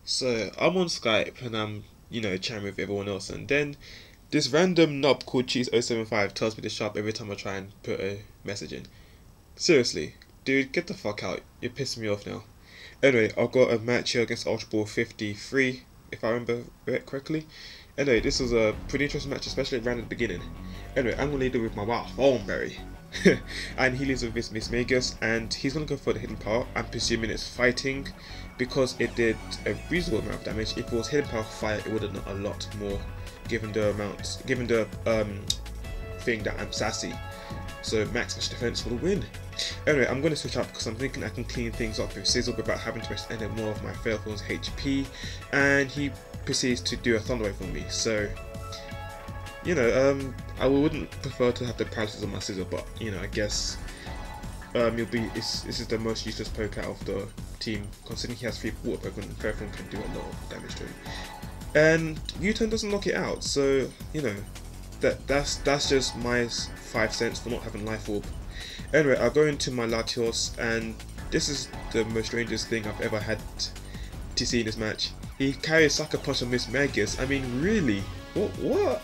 So I'm on Skype and I'm, chatting with everyone else, and then this random knob called Cheese075 tells me to shut up every time I try and put a message in. Seriously, dude, get the fuck out. You're pissing me off now. Anyway, I've got a match here against ultraball523, if I remember it correctly. Anyway, this was a pretty interesting match, especially around the beginning. Anyway, I'm gonna lead it with my wild Thornberry. And he leads with his mismagius, and he's gonna go for the hidden power. I'm presuming it's fighting because it did a reasonable amount of damage. If it was hidden power fire, it would have done a lot more, given the thing that I'm sassy. So max match defense for the win. Anyway, I'm going to switch up because I'm thinking I can clean things up with Sizzle without having to waste any more of my Fairthorn's HP, and he proceeds to do a Thunder Wave for me. So, I wouldn't prefer to have the paralysis on my Sizzle, but I guess this is the most useless poke out of the team, considering he has 3 water Pokemon and Fairthorn can do a lot of damage to him. And U-turn doesn't knock it out, so that's just my 5 cents for not having Life Orb. Anyway, I'll go into my Latios, and this is the most strangest thing I've ever had to see in this match. He carries Sucker Punch on mismagius. I mean, really? What?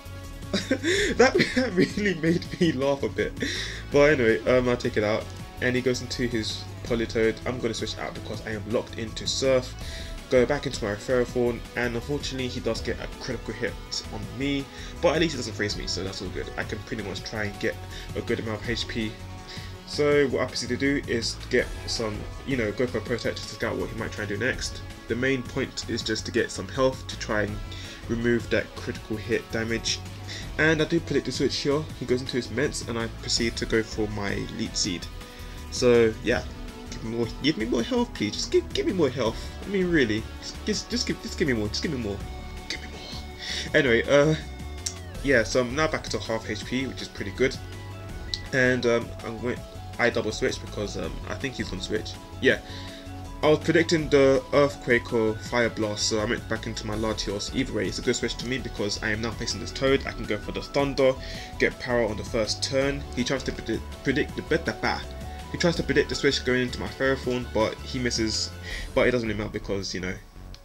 that really made me laugh a bit. But anyway, I'll take it out, and he goes into his Politoed. I'm going to switch out because I am locked into Surf. Go back into my Ferrothorn, and unfortunately he does get a critical hit on me, but at least it doesn't freeze me, so that's all good. I can pretty much try and get a good amount of HP. So what I proceed to do is get some, go for a Protect to scout what he might try and do next. The main point is just to get some health to try and remove that critical hit damage. And I do predict the switch here. He goes into his Ments, and I proceed to go for my Leech Seed. So yeah, give me more health, please. Just give me more health. I mean, really, just give me more. Give me more. Anyway, yeah. So I'm now back to half HP, which is pretty good. And I double switch because I think he's gonna switch. Yeah, I was predicting the Earthquake or Fire Blast, so I went back into my Latios. Either way, it's a good switch to me because I am now facing this Toad. I can go for the Thunder, get power on the first turn. He tries to predict the Betapa. He tries to predict the switch going into my Ferrothorn, but he misses. But it doesn't really matter because,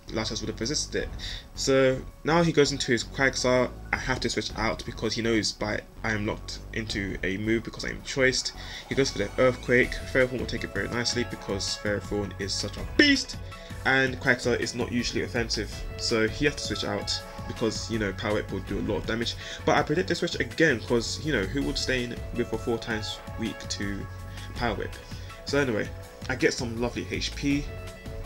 Latios would have resisted it. So now he goes into his Quagsire. I have to switch out because he knows I am locked into a move because I am choiced. He goes for the Earthquake. Ferrothorn will take it very nicely because Ferrothorn is such a beast, and Quagsire is not usually offensive. So he has to switch out because, Power Whip will do a lot of damage. But I predict the switch again because, who would stay in with a 4 times weak to Power Whip? So anyway, I get some lovely HP.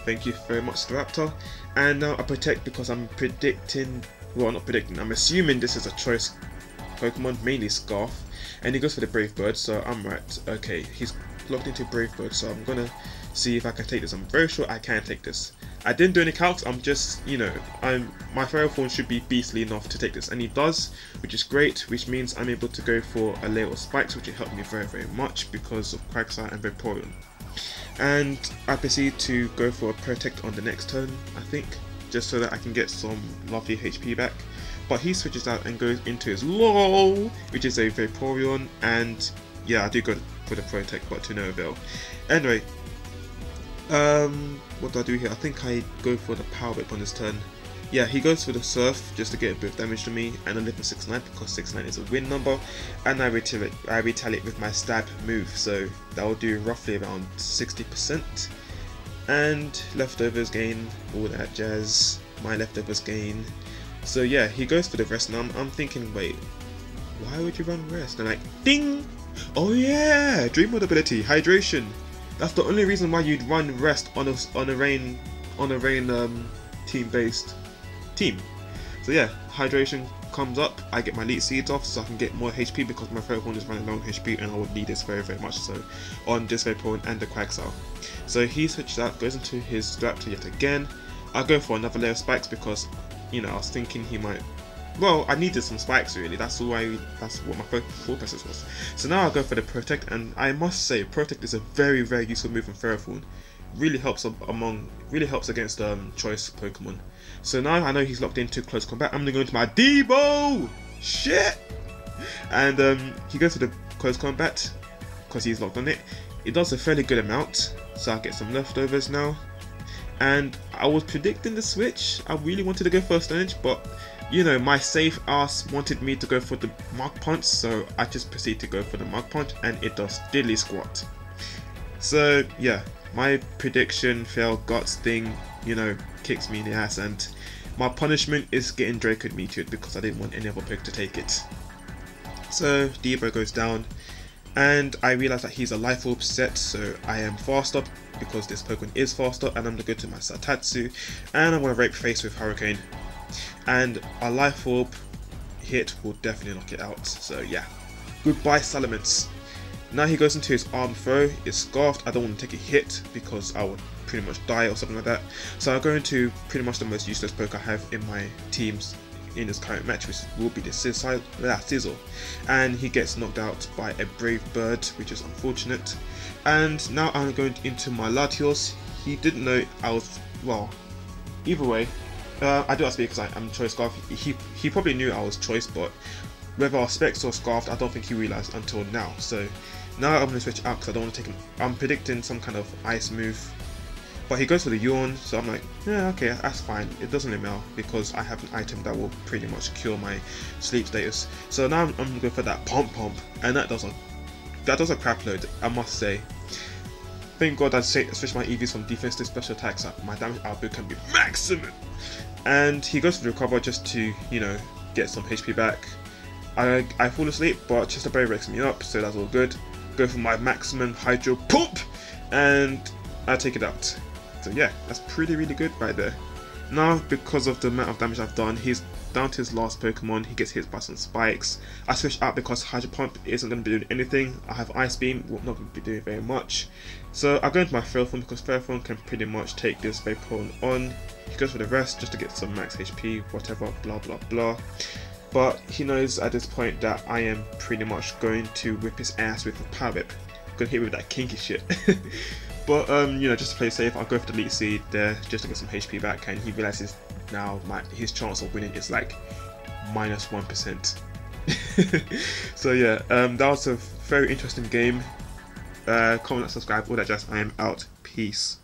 Thank you very much, Raptor. And now I protect because I'm predicting, well, not predicting, I'm assuming this is a choice Pokemon, mainly Scarf. And he goes for the Brave Bird, so I'm right. Okay, he's locked into Brave Bird, so I'm gonna see if I can take this. I'm very sure I can take this. I didn't do any calcs, I'm just, my Ferrothorn should be beastly enough to take this, and he does, which is great, which means I'm able to go for a layer of Spikes, which will help me very, very much because of Quagsire and Vaporeon. And I proceed to go for a Protect on the next turn, I think, just so that I can get some lovely HP back. But he switches out and goes into his LOL, which is a Vaporeon, and yeah, I do go for the Protect, but to no avail. Anyway, what do I do here? I think I go for the Power Whip on this turn. Yeah, he goes for the Surf just to get a bit of damage to me, and I live in 6-9 because 6-9 is a win number, and I retaliate with my Stab move, so that will do roughly around 60%. And leftovers gain, all that jazz, my leftovers gain. So yeah, he goes for the Rest, and I'm thinking, wait, why would you run Rest? And like, ding! Oh yeah, Dream Mode ability, Hydration. That's the only reason why you'd run Rest on a rain team-based team. So yeah, Hydration comes up, I get my Leech Seeds off so I can get more HP because my Ferrothorn is running low on HP, and I would need this very, very much so on this Vaporeon and the Quagsire. So he switches out, goes into his Raptor yet again. I'll go for another layer of Spikes because, I was thinking he might, well, I needed some Spikes really, that's what my thought process was. So now I'll go for the Protect, and I must say, Protect is a very, very useful move in Ferrothorn. Really helps against choice Pokemon. So now I know he's locked into close combat. I'm gonna go into my Debo. Shit. And he goes for the close combat because he's locked on it. It does a fairly good amount, so I'll get some leftovers now. and I was predicting the switch. I really wanted to go for a Stonehenge, but you know, my safe ass wanted me to go for the Mach Punch, so I just proceeded to go for the Mach Punch, and it does diddly squat. So yeah, my prediction failed. Guts thing, you know, kicks me in the ass, and my punishment is getting Draco Meteored because I didn't want any other pick to take it. So Debo goes down, and I realize that he's a Life Orb set, so I am faster because this Pokemon is faster, and I'm gonna go to my Satatsu, and I'm gonna Rape Face with Hurricane. And a Life Orb hit will definitely knock it out. So yeah, goodbye Salamence. Now he goes into his arm throw. It's Scarfed. I don't want to take a hit because I would pretty much die or something like that. So I go into pretty much the most useless poke I have in my teams in this current match, which will be the Sizzle. And he gets knocked out by a Brave Bird, which is unfortunate. And now I'm going into my Latios. He didn't know I was, well, either way. I do have to speak because I'm Choice Scarf. He probably knew I was Choice, but whether I was Specs or Scarfed, I don't think he realised until now. So now I'm going to switch out because I don't want to take him. I'm predicting some kind of ice move, but he goes for the Yawn, so I'm like, yeah, okay, that's fine. It doesn't really matter because I have an item that will pretty much cure my sleep status. So now I'm going to go for that Pump, and that does a crap load, I must say. Thank God I switched my EVs from defense to special attacks, so my damage output can be maximum. And he goes for the recover just to, you know, get some HP back. I fall asleep, but Chester Berry wakes me up, so that's all good. Go for my maximum Hydro Pump, and I take it out. So yeah, that's really good right there. Now, because of the amount of damage I've done, he's down to his last Pokemon. He gets hit by some spikes. I switched out because Hydro Pump isn't going to be doing anything. I have Ice Beam, not going to be doing very much. So I go into my Ferrothorn because Ferrothorn can pretty much take this Vaporeon on. He goes for the rest just to get some max HP, whatever, blah blah blah. But he knows at this point that I am pretty much going to whip his ass with a Power Whip. Gonna hit him with that kinky shit. But you know, just to play safe, I'll go for the Delete Seed there just to get some HP back, and he realizes now his chance of winning is like -1%. So yeah, that was a very interesting game. Comment, subscribe, all that jazz. I am out. Peace.